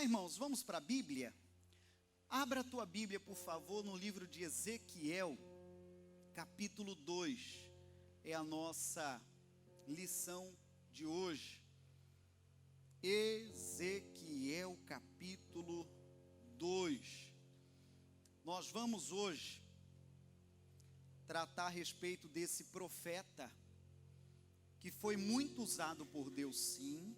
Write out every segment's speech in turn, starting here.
irmãos, vamos para a Bíblia? Abra a tua Bíblia, por favor, no livro de Ezequiel, capítulo 2. É a nossa lição de hoje. Ezequiel, capítulo 2. Nós vamos hoje tratar a respeito desse profeta, que foi muito usado por Deus, sim.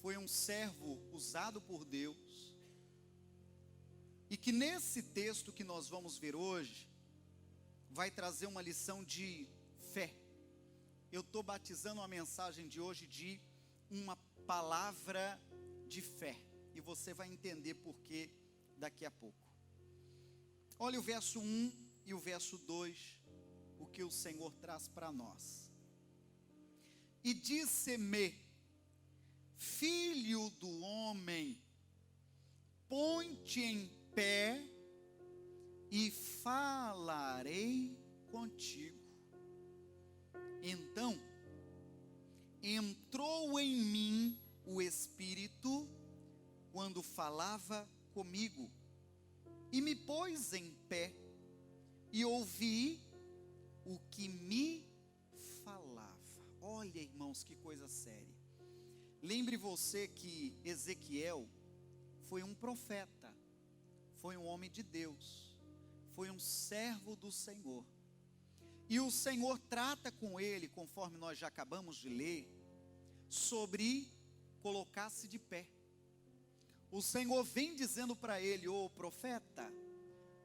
Foi um servo usado por Deus, e que nesse texto que nós vamos ver hoje, vai trazer uma lição de fé. Eu estou batizando a mensagem de hoje de uma palavra de fé, e você vai entender por quê daqui a pouco. Olha o verso 1 e o verso 2, o que o Senhor traz para nós. E disse-me: filho do homem, põe-te em pé e falarei contigo. Então entrou em mim o Espírito quando falava comigo, e me pôs em pé e ouvi o que me falava. Olha, irmãos, que coisa séria. Lembre você que Ezequiel foi um profeta, foi um homem de Deus, foi um servo do Senhor. E o Senhor trata com ele, conforme nós já acabamos de ler, sobre colocar-se de pé. O Senhor vem dizendo para ele: ô profeta,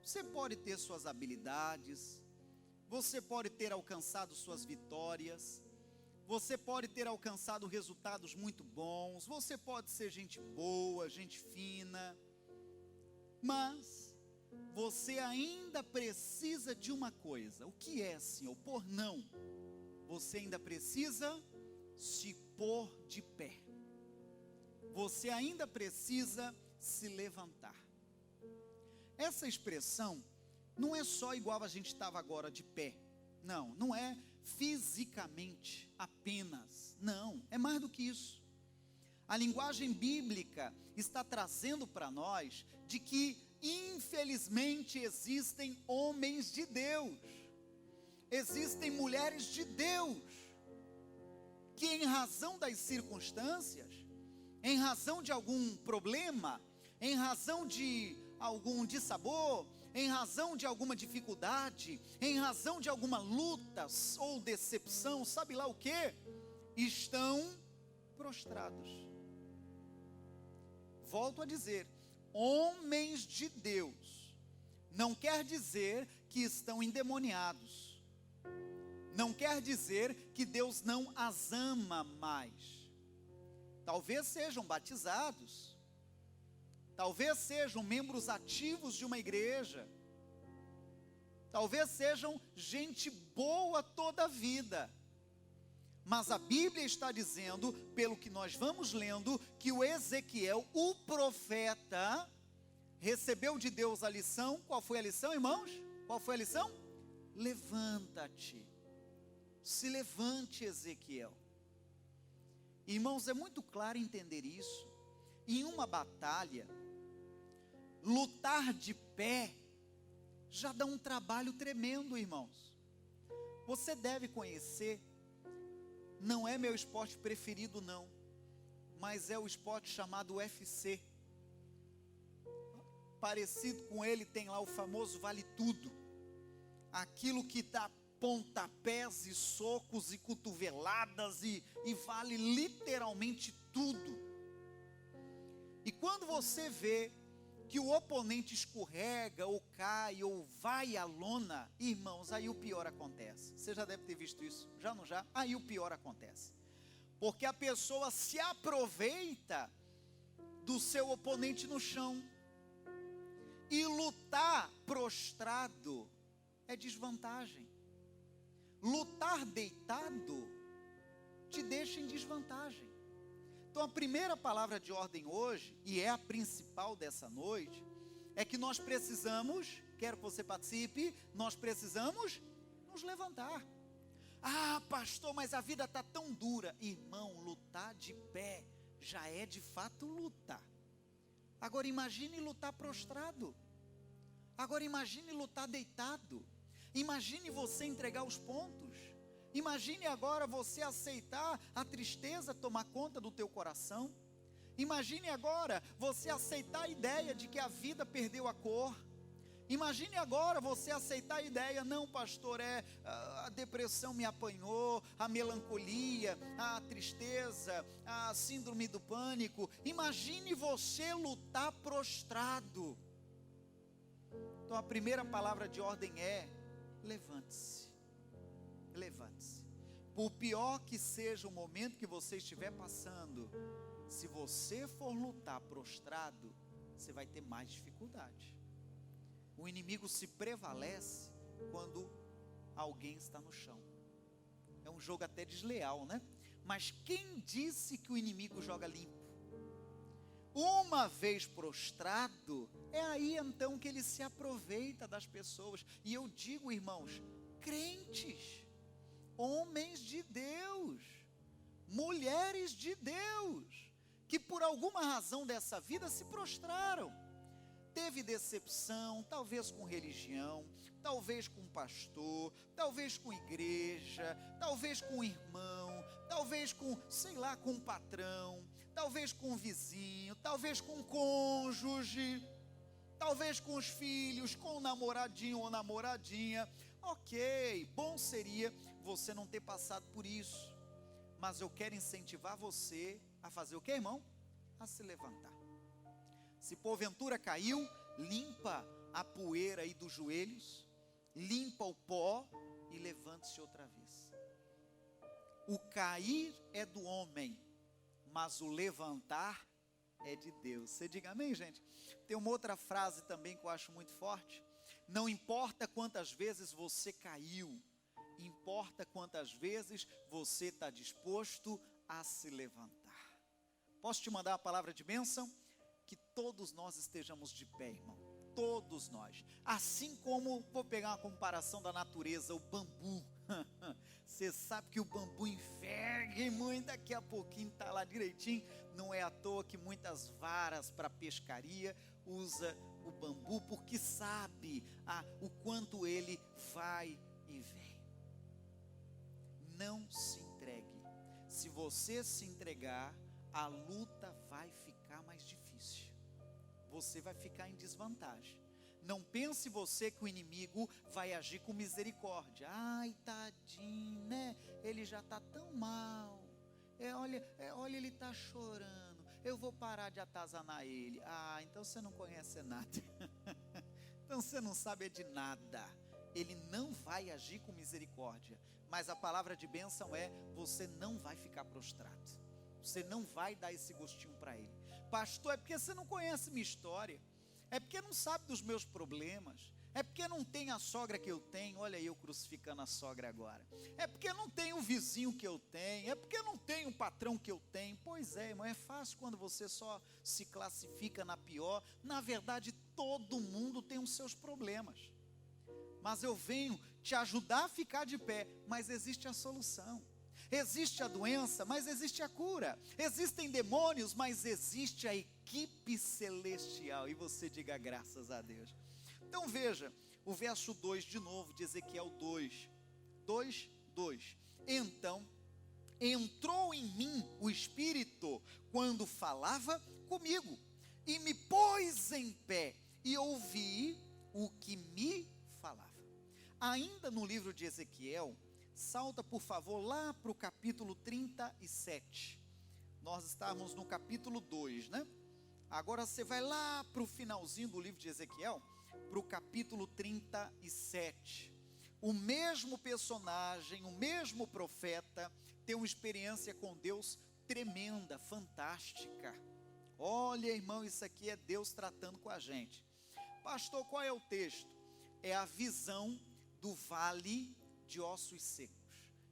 você pode ter suas habilidades, você pode ter alcançado suas vitórias, você pode ter alcançado resultados muito bons, você pode ser gente boa, gente fina, mas você ainda precisa de uma coisa. O que é, Senhor? Por não, você ainda precisa se pôr de pé. Você ainda precisa se levantar. Essa expressão não é só igual a gente estava agora de pé. Não, não é fisicamente apenas. Não, é mais do que isso. A linguagem bíblica está trazendo para nós de que, infelizmente, existem homens de Deus, existem mulheres de Deus, que em razão das circunstâncias, em razão de algum problema, em razão de algum dissabor, em razão de alguma dificuldade, em razão de alguma luta ou decepção, sabe lá o que, estão prostrados. Volto a dizer, homens de Deus, não quer dizer que estão endemoniados, não quer dizer que Deus não as ama mais. Talvez sejam batizados, talvez sejam membros ativos de uma igreja, talvez sejam gente boa toda a vida, mas a Bíblia está dizendo, pelo que nós vamos lendo, que o Ezequiel, o profeta, recebeu de Deus a lição. Qual foi a lição, irmãos? Qual foi a lição? Levanta-te, se levante, Ezequiel. Irmãos, é muito claro entender isso. Em uma batalha, lutar de pé já dá um trabalho tremendo, irmãos. Você deve conhecer, não é meu esporte preferido não, mas é o esporte chamado UFC. Parecido com ele tem lá o famoso vale tudo, aquilo que dá pontapés e socos e cotoveladas e vale literalmente tudo. E quando você vê que o oponente escorrega, ou cai, ou vai à lona, irmãos, aí o pior acontece. Você já deve ter visto isso, já não já? Aí o pior acontece, porque a pessoa se aproveita do seu oponente no chão, e lutar prostrado é desvantagem. Lutar deitado te deixa em desvantagem. Então a primeira palavra de ordem hoje, e é a principal dessa noite, é que nós precisamos, quero que você participe, nós precisamos nos levantar. Ah, pastor, mas a vida está tão dura. Irmão, lutar de pé já é de fato lutar. Agora imagine lutar prostrado. Agora imagine lutar deitado. Imagine você entregar os pontos. Imagine agora você aceitar a tristeza tomar conta do teu coração. Imagine agora você aceitar a ideia de que a vida perdeu a cor. Imagine agora você aceitar a ideia, não pastor, a depressão me apanhou, a melancolia, a tristeza, a síndrome do pânico. Imagine você lutar prostrado. Então a primeira palavra de ordem é: levante-se. Levante-se. Por pior que seja o momento que você estiver passando, se você for lutar prostrado, você vai ter mais dificuldade. O inimigo se prevalece quando alguém está no chão. É um jogo até desleal, né? Mas quem disse que o inimigo joga limpo? Uma vez prostrado, é aí então que ele se aproveita das pessoas. E eu digo, irmãos, crentes, homens de Deus, mulheres de Deus, que por alguma razão dessa vida se prostraram. Teve decepção, talvez com religião, talvez com pastor, talvez com igreja, talvez com irmão, talvez com, sei lá, com patrão, talvez com vizinho, talvez com cônjuge, talvez com os filhos, com o namoradinho ou namoradinha. Ok, bom seria você não ter passado por isso, mas eu quero incentivar você a fazer o que, irmão? A se levantar. Se porventura caiu, limpa a poeira aí dos joelhos, limpa o pó e levante-se outra vez. O cair é do homem, mas o levantar é de Deus. Você diga amém, gente? Tem uma outra frase também que eu acho muito forte: não importa quantas vezes você caiu, importa quantas vezes você está disposto a se levantar. Posso te mandar a palavra de bênção? Que todos nós estejamos de pé, irmão, todos nós, assim como, vou pegar uma comparação da natureza, o bambu, você sabe que o bambu enverga muito, daqui a pouquinho está lá direitinho, não é à toa que muitas varas para pescaria usa o bambu, porque sabe o quanto ele vai e vem. Não se entregue. Se você se entregar, a luta vai ficar mais difícil. Você vai ficar em desvantagem. Não pense você que o inimigo vai agir com misericórdia. Ai, tadinho, né? Ele já está tão mal. Olha, ele está chorando. Eu vou parar de atazanar ele. Ah, então você não conhece nada. Então você não sabe de nada. Ele não vai agir com misericórdia. Mas a palavra de bênção é: você não vai ficar prostrado. Você não vai dar esse gostinho para ele. Pastor, é porque você não conhece minha história. É porque não sabe dos meus problemas. É porque não tem a sogra que eu tenho. Olha eu crucificando a sogra agora. É porque não tem o vizinho que eu tenho. É porque não tem o patrão que eu tenho. Pois é, irmão, é fácil quando você só se classifica na pior. Na verdade, todo mundo tem os seus problemas. Mas eu venho te ajudar a ficar de pé. Mas existe a solução. Existe a doença, mas existe a cura. Existem demônios, mas existe a equipe celestial. E você diga graças a Deus. Então veja, o verso 2 de novo, de Ezequiel 2. Então, entrou em mim o Espírito quando falava comigo, e me pôs em pé, e ouvi o que me falava. Ainda no livro de Ezequiel, salta por favor lá para o capítulo 37. Nós estávamos no capítulo 2, né? Agora você vai lá para o finalzinho do livro de Ezequiel, para o capítulo 37. O mesmo personagem, o mesmo profeta, tem uma experiência com Deus tremenda, fantástica. Olha, irmão, isso aqui é Deus tratando com a gente. Pastor, qual é o texto? É a visão do vale de ossos secos.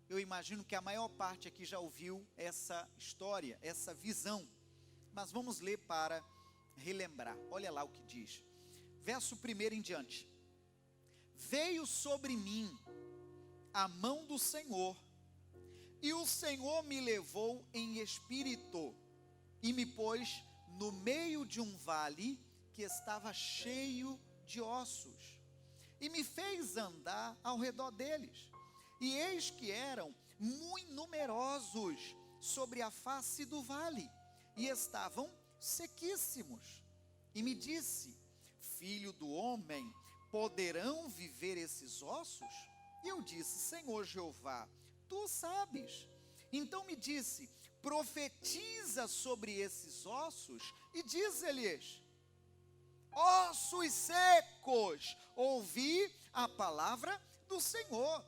Eu imagino que a maior parte aqui já ouviu essa história, essa visão. Mas vamos ler para relembrar. Olha lá o que diz. Verso 1 em diante. Veio sobre mim a mão do Senhor, e o Senhor me levou em espírito, e me pôs no meio de um vale que estava cheio de ossos, e me fez andar ao redor deles, e eis que eram muito numerosos sobre a face do vale, e estavam sequíssimos. E me disse: filho do homem, poderão viver esses ossos? E eu disse: Senhor Jeová, tu sabes. Então me disse: profetiza sobre esses ossos e diz-lhes: ossos secos, ouvi a palavra do Senhor.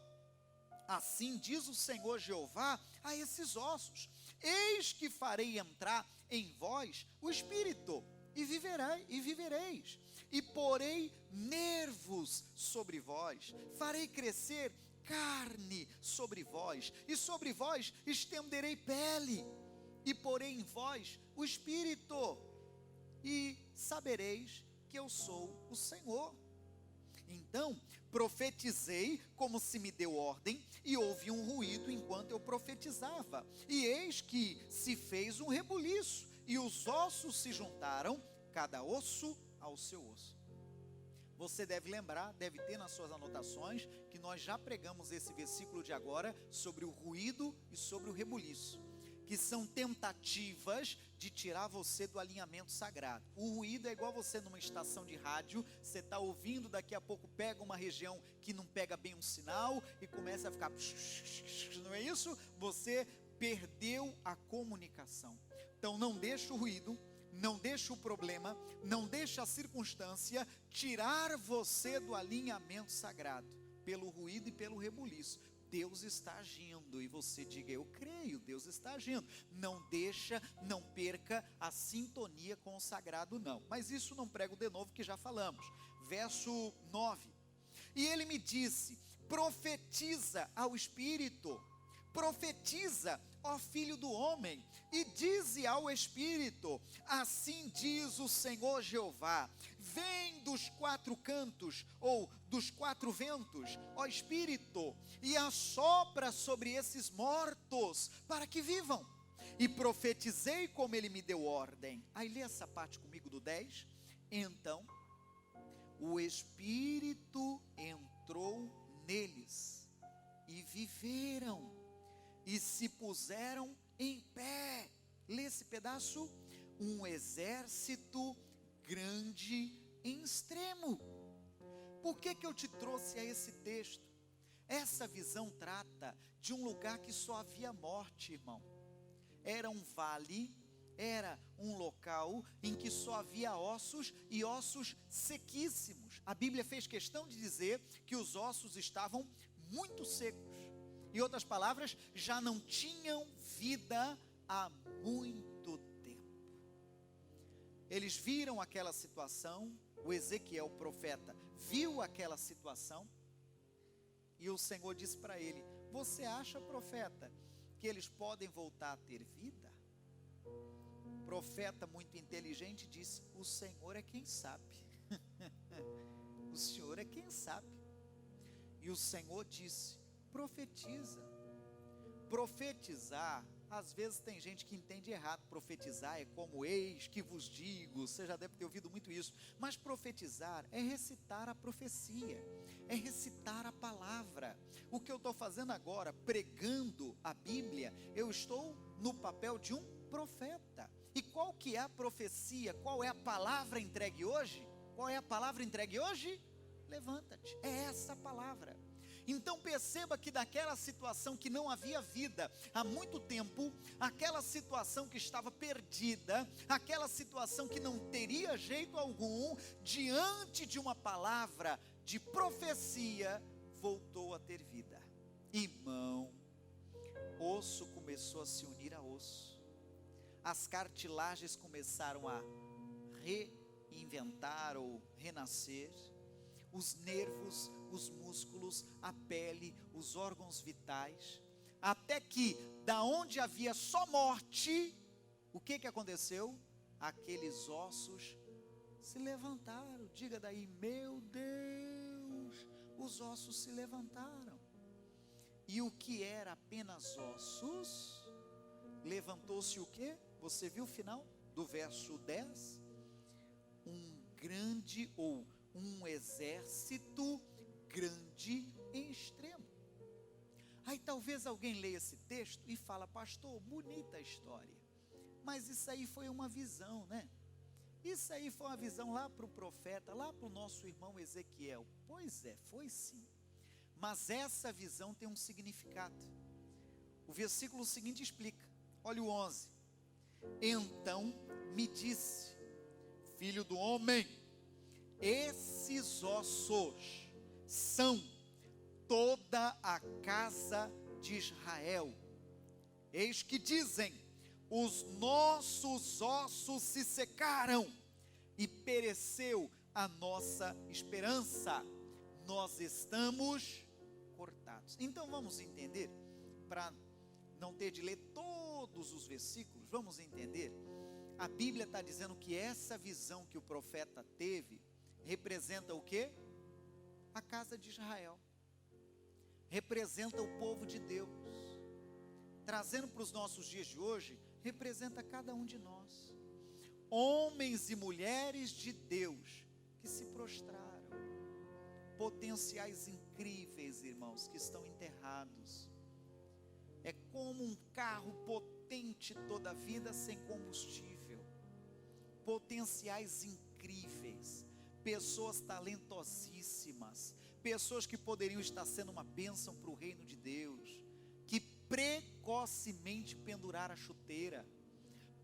Assim diz o Senhor Jeová a esses ossos: eis que farei entrar em vós o Espírito, e vivereis, e porei nervos sobre vós, farei crescer carne sobre vós, e sobre vós estenderei pele, e porei em vós o Espírito, e sabereis que eu sou o Senhor. Então profetizei como se me deu ordem, e houve um ruído enquanto eu profetizava, e eis que se fez um rebuliço, e os ossos se juntaram, cada osso ao seu osso. Você deve lembrar, deve ter nas suas anotações, que nós já pregamos esse versículo de agora sobre o ruído e sobre o rebuliço, que são tentativas de tirar você do alinhamento sagrado. O ruído é igual você numa estação de rádio, você está ouvindo, daqui a pouco pega uma região que não pega bem um sinal, e começa a ficar, não é isso? Você perdeu a comunicação. Então não deixa o ruído, não deixa o problema, não deixa a circunstância tirar você do alinhamento sagrado, pelo ruído e pelo rebuliço. Deus está agindo, e você diga: eu creio, Deus está agindo. Não deixa, não perca a sintonia com o sagrado, não. Mas isso não prego de novo, que já falamos. Verso 9: e ele me disse: profetiza ao Espírito, profetiza, ó filho do homem, e dize ao Espírito: assim diz o Senhor Jeová, vem dos quatro cantos, ou dos quatro ventos, ó Espírito, e assopra sobre esses mortos, para que vivam. E profetizei como ele me deu ordem. Aí lê essa parte comigo do 10. Então o Espírito entrou neles, e viveram, e se puseram em pé. Lê esse pedaço: um exército grande em extremo. Por que eu te trouxe a esse texto? Essa visão trata de um lugar que só havia morte, irmão. Era um vale, era um local em que só havia ossos, e ossos sequíssimos. A Bíblia fez questão de dizer que os ossos estavam muito secos. Em outras palavras, já não tinham vida há muito tempo. Eles viram aquela situação, o Ezequiel, o profeta, viu aquela situação, e o Senhor disse para ele: você acha, profeta, que eles podem voltar a ter vida? O profeta, muito inteligente, disse: o Senhor é quem sabe. O Senhor é quem sabe. E o Senhor disse: profetiza. Profetizar, às vezes tem gente que entende errado. Profetizar é como eis que vos digo, você já deve ter ouvido muito isso. Mas profetizar é recitar a profecia, é recitar a palavra. O que eu estou fazendo agora, pregando a Bíblia, eu estou no papel de um profeta. E qual que é a profecia? Qual é a palavra entregue hoje? Qual é a palavra entregue hoje? Levanta-te. É essa a palavra. Então perceba que daquela situação que não havia vida há muito tempo, aquela situação que estava perdida, aquela situação que não teria jeito algum, diante de uma palavra de profecia, voltou a ter vida. Irmão, osso começou a se unir a osso, as cartilagens começaram a reinventar ou renascer, os nervos, os músculos, a pele, os órgãos vitais, até que, da onde havia só morte, o que aconteceu? Aqueles ossos se levantaram. Diga daí: meu Deus, os ossos se levantaram. E o que era apenas ossos, levantou-se o quê? Você viu o final? do verso 10, um grande ou um exército grande em extremo. Aí talvez alguém leia esse texto e fala: pastor, bonita a história, mas isso aí foi uma visão, né? Isso aí foi uma visão lá para o profeta, lá para o nosso irmão Ezequiel. Pois é, foi sim, mas essa visão tem um significado. O versículo seguinte explica, olha o 11: então me disse, filho do homem, esses ossos são toda a casa de Israel. Eis que dizem: os nossos ossos se secaram e pereceu a nossa esperança, nós estamos cortados. Então vamos entender, para não ter de ler todos os versículos, vamos entender. A Bíblia está dizendo que essa visão que o profeta teve representa o quê? A casa de Israel, representa o povo de Deus. Trazendo para os nossos dias de hoje, representa cada um de nós, homens e mulheres de Deus que se prostraram, potenciais incríveis, irmãos, que estão enterrados. É como um carro potente toda a vida sem combustível, potenciais incríveis, pessoas talentosíssimas, pessoas que poderiam estar sendo uma bênção para o reino de Deus, que precocemente penduraram a chuteira,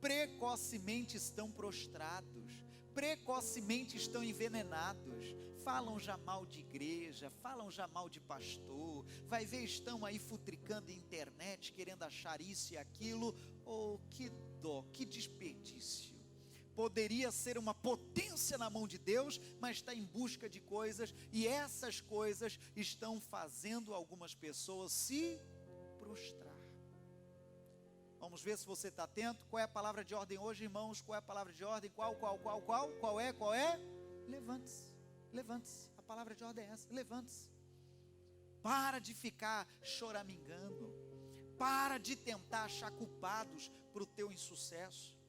precocemente estão prostrados, precocemente estão envenenados, falam já mal de igreja, falam já mal de pastor, vai ver, estão aí futricando em internet, querendo achar isso e aquilo. Oh, que dó, que desperdício. Poderia ser uma potência na mão de Deus, mas está em busca de coisas, e essas coisas estão fazendo algumas pessoas se prostrar. Vamos ver se você está atento. Qual é a palavra de ordem hoje, irmãos? Qual é a palavra de ordem? Qual é? Levante-se, levante-se. A palavra de ordem é essa: levante-se. Para de ficar choramingando, para de tentar achar culpados para o teu insucesso,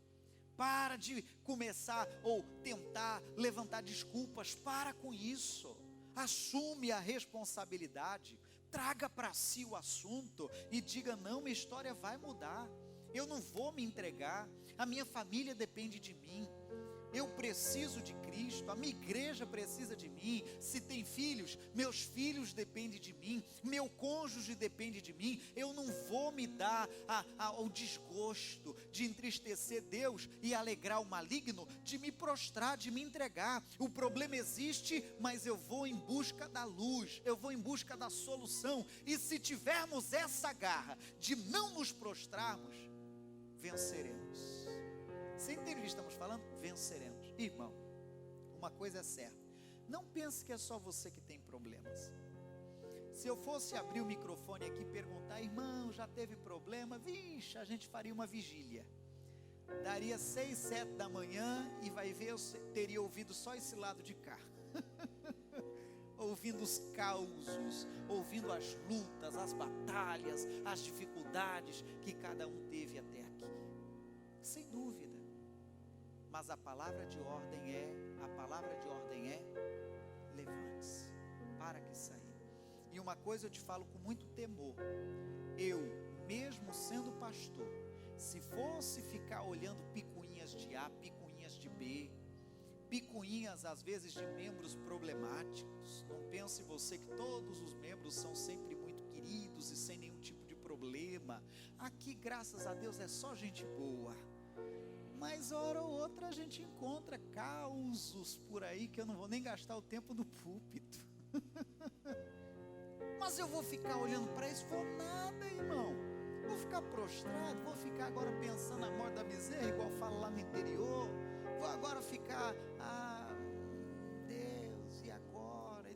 para de começar ou tentar levantar desculpas. Para com isso, assume a responsabilidade, traga para si o assunto e diga: não, minha história vai mudar, eu não vou me entregar, a minha família depende de mim, eu preciso de Cristo, a minha igreja precisa de mim. Se tem filhos, meus filhos dependem de mim, meu cônjuge depende de mim. Eu não vou me dar ao desgosto de entristecer Deus e alegrar o maligno, de me prostrar, de me entregar. O problema existe, mas eu vou em busca da luz, eu vou em busca da solução. E se tivermos essa garra de não nos prostrarmos, venceremos. Você entende o que estamos falando? Venceremos. Irmão, uma coisa é certa, não pense que é só você que tem problemas. Se eu fosse abrir o microfone aqui e perguntar: irmão, já teve problema? Vixe, a gente faria uma vigília. Daria 6, 7 da manhã e vai ver, eu teria ouvido só esse lado de cá. Ouvindo os causos, ouvindo as lutas, as batalhas, as dificuldades que cada um teve até aqui. Sem dúvida. Mas a palavra de ordem é, levante-se, para que sair. E uma coisa eu te falo com muito temor, eu, mesmo sendo pastor, se fosse ficar olhando picuinhas de A, picuinhas de B, picuinhas às vezes de membros problemáticos, não pense você que todos os membros são sempre muito queridos e sem nenhum tipo de problema. Aqui, graças a Deus, é só gente boa. Mas hora ou outra a gente encontra causos por aí que eu não vou nem gastar o tempo no púlpito. Mas eu vou ficar olhando para isso? Vou nada, irmão. Vou ficar prostrado, vou ficar agora pensando na morte da bezerra, igual fala lá no interior. Vou agora ficar, Deus, e agora?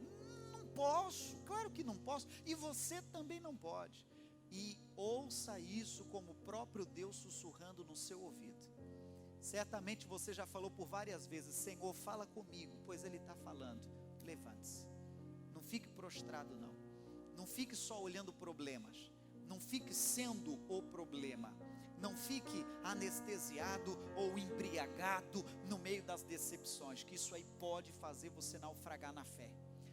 Não posso, claro que não posso. E você também não pode. E ouça isso como o próprio Deus sussurrando no seu ouvido. Certamente você já falou por várias vezes: Senhor, fala comigo, pois Ele está falando. Levante-se, não fique prostrado não, não fique só olhando problemas, não fique sendo o problema, Não fique anestesiado ou embriagado no meio das decepções, que isso aí pode fazer você naufragar na fé.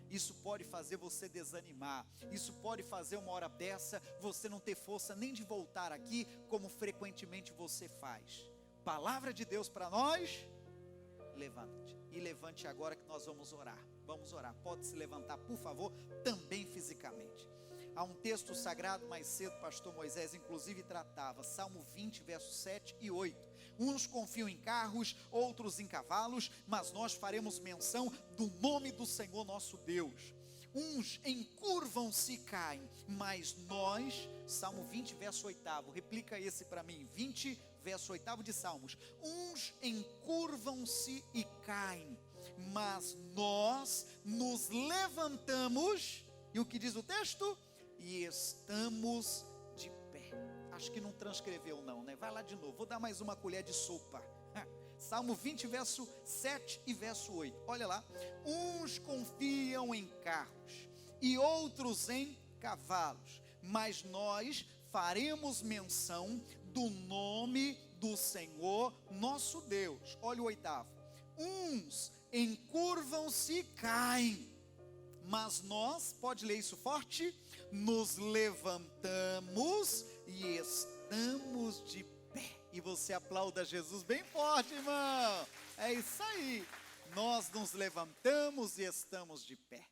Isso pode fazer você desanimar. Isso pode fazer uma hora dessa você não ter força nem de voltar aqui, como frequentemente você faz. Palavra de Deus para nós. Levante. E levante agora que nós vamos orar. Vamos orar. Pode se levantar, por favor, também fisicamente. Há um texto sagrado, mais cedo, pastor Moisés, inclusive, tratava, Salmo 20, versos 7 e 8. Uns confiam em carros, outros em cavalos, mas nós faremos menção do nome do Senhor nosso Deus. Uns encurvam-se e caem, mas nós, Salmo 20, verso 8, replica esse para mim, 20, verso 8 de Salmos. Uns encurvam-se e caem, mas nós nos levantamos, e o que diz o texto? E estamos de pé. Acho que não transcreveu não, né? Vai lá de novo, vou dar mais uma colher de sopa. Salmo 20, verso 7 e verso 8, olha lá. Uns confiam em carros e outros em cavalos, mas nós faremos menção do nome do Senhor nosso Deus. Olha o 8. Uns encurvam-se e caem, mas nós, pode ler isso forte, nos levantamos e estamos de pé. E você aplauda Jesus bem forte, irmão. É isso aí. Nós nos levantamos e estamos de pé.